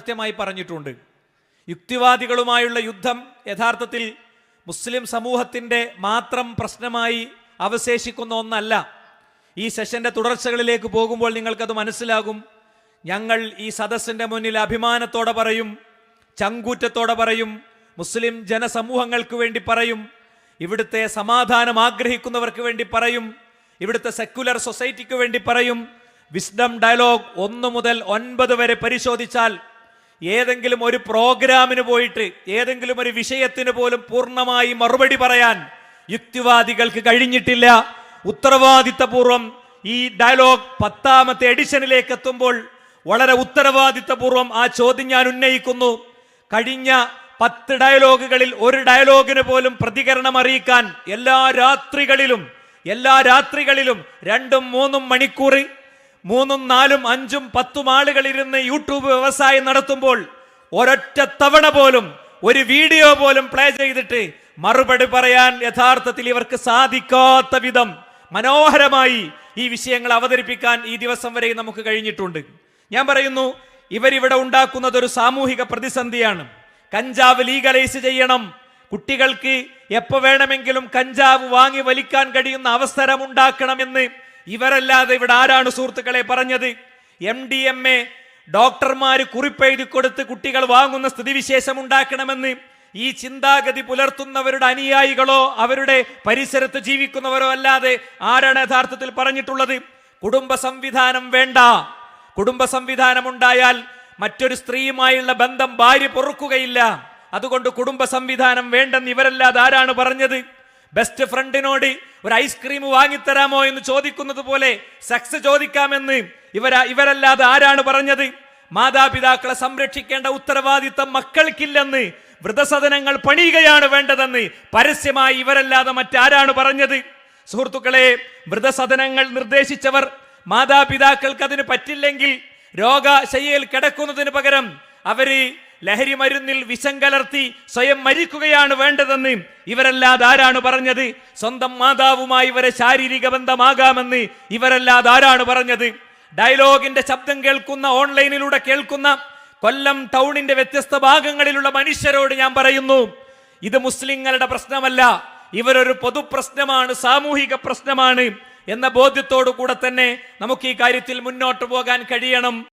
കൃത്യമായി പറഞ്ഞിട്ടുണ്ട്. യുക്തിവാദികളുമായുള്ള യുദ്ധം യഥാർത്ഥത്തിൽ മുസ്ലിം സമൂഹത്തിൻ്റെ മാത്രം പ്രശ്നമായി അവശേഷിക്കുന്ന ഒന്നല്ല. ഈ സെഷൻ്റെ തുടർച്ചകളിലേക്ക് പോകുമ്പോൾ നിങ്ങൾക്കത് മനസ്സിലാകും. ഞങ്ങൾ ഈ സദസ്സിൻ്റെ മുന്നിൽ അഭിമാനത്തോടെ പറയും, ചങ്കൂറ്റത്തോടെ പറയും, മുസ്ലിം ജനസമൂഹങ്ങൾക്ക് വേണ്ടി പറയും, ഇവിടുത്തെ സമാധാനം ആഗ്രഹിക്കുന്നവർക്ക് വേണ്ടി പറയും, ഇവിടുത്തെ സെക്യുലർ സൊസൈറ്റിക്ക് വേണ്ടി പറയും. വിസ്ഡം ഡയലോഗ് 1 മുതൽ 9 വരെ പരിശോധിച്ചാൽ ഏതെങ്കിലും ഒരു പ്രോഗ്രാമിന് പോയിട്ട് ഏതെങ്കിലും ഒരു വിഷയത്തിന് പോലും പൂർണ്ണമായി മറുപടി പറയാൻ യുക്തിവാദികൾക്ക് കഴിഞ്ഞിട്ടില്ല. ഉത്തരവാദിത്തപൂർവം ഈ ഡയലോഗ് 10ാമത്തെ എഡിഷനിലേക്ക് എത്തുമ്പോൾ വളരെ ഉത്തരവാദിത്തപൂർവം ആ ചോദ്യം ഞാൻ ഉന്നയിക്കുന്നു. കഴിഞ്ഞ 10 ഡയലോഗുകളിൽ ഒരു ഡയലോഗിന് പോലും പ്രതികരണം അറിയിക്കാൻ എല്ലാ രാത്രികളിലും 2, 3 മണിക്കൂർ 3, 4, 5, 10 ആളുകൾ ഇരുന്ന് യൂട്യൂബ് വ്യവസായം നടത്തുമ്പോൾ ഒരൊറ്റ തവണ പോലും ഒരു വീഡിയോ പോലും പ്ലേ ചെയ്തിട്ട് മറുപടി പറയാൻ യഥാർത്ഥത്തിൽ ഇവർക്ക് സാധിക്കാത്ത വിധം മനോഹരമായി ഈ വിഷയങ്ങൾ അവതരിപ്പിക്കാൻ ഈ ദിവസം വരെ നമുക്ക് കഴിഞ്ഞിട്ടുണ്ട്. ഞാൻ പറയുന്നു, ഇവരിവിടെ ഉണ്ടാക്കുന്നത് ഒരു സാമൂഹിക പ്രതിസന്ധിയാണ്. കഞ്ചാവ് ലീഗലൈസ് ചെയ്യണം, കുട്ടികൾക്ക് എപ്പോൾ വേണമെങ്കിലും കഞ്ചാവ് വാങ്ങി വലിക്കാൻ കഴിയുന്ന അവസരം ഉണ്ടാക്കണമെന്ന് ഇവരല്ലാതെ ഇവിടെ ആരാണ് സുഹൃത്തുക്കളെ പറഞ്ഞത്? MDMA ഡോക്ടർമാർ കുറിപ്പെഴുതി കൊടുത്ത് കുട്ടികൾ വാങ്ങുന്ന സ്ഥിതിവിശേഷം ഉണ്ടാക്കണമെന്ന് ഈ ചിന്താഗതി പുലർത്തുന്നവരുടെ അനുയായികളോ അവരുടെ പരിസരത്ത് ജീവിക്കുന്നവരോ അല്ലാതെ ആരാണ് യഥാർത്ഥത്തിൽ പറഞ്ഞിട്ടുള്ളത്? കുടുംബ സംവിധാനം വേണ്ട, കുടുംബ സംവിധാനം ഉണ്ടായാൽ മറ്റൊരു സ്ത്രീയുമായുള്ള ബന്ധം ഭാര്യ പൊറുക്കുകയില്ല, അതുകൊണ്ട് കുടുംബ സംവിധാനം വേണ്ടെന്ന് ഇവരല്ലാതെ ആരാണ് പറഞ്ഞത്? ബെസ്റ്റ് ഫ്രണ്ടിനോട് ഒരു ഐസ്ക്രീം വാങ്ങിത്തരാമോ എന്ന് ചോദിക്കുന്നത് പോലെ സെക്സ് ചോദിക്കാമെന്ന് ഇവരല്ലാതെ ആരാണ് പറഞ്ഞത്? മാതാപിതാക്കളെ സംരക്ഷിക്കേണ്ട ഉത്തരവാദിത്തം മക്കൾക്കില്ലെന്ന് വൃദ്ധസദനങ്ങൾ പണിയുകയാണ് വേണ്ടതെന്ന് പരസ്യമായി ഇവരല്ലാതെ മറ്റാരാണ് പറഞ്ഞത്? സുഹൃത്തുക്കളെ, വൃദ്ധസദനങ്ങൾ നിർദ്ദേശിച്ചവർ മാതാപിതാക്കൾക്ക് അതിന് പറ്റില്ലെങ്കിൽ രോഗശയ്യയിൽ കിടക്കുന്നതിന് പകരം അവര് ലഹരി മരുന്നിൽ വിഷം കലർത്തി സ്വയം മരിക്കുകയാണ് വേണ്ടതെന്ന് ഇവരല്ലാതെ ആരാണ് പറഞ്ഞത്? സ്വന്തം മാതാവുമായി ഇവരെ ശാരീരിക ബന്ധമാകാമെന്ന് ഇവരല്ലാതെ ആരാണ് പറഞ്ഞത്? ഡയലോഗിന്റെ ശബ്ദം കേൾക്കുന്ന, ഓൺലൈനിലൂടെ കേൾക്കുന്ന കൊല്ലം ടൗണിന്റെ വ്യത്യസ്ത ഭാഗങ്ങളിലുള്ള മനുഷ്യരോട് ഞാൻ പറയുന്നു, ഇത് മുസ്ലിങ്ങളുടെ പ്രശ്നമല്ല, ഇവരൊരു പൊതുപ്രശ്നമാണ്, സാമൂഹിക പ്രശ്നമാണ് എന്ന ബോധ്യത്തോടു കൂടെ തന്നെ നമുക്ക് ഈ കാര്യത്തിൽ മുന്നോട്ട് പോകാൻ കഴിയണം.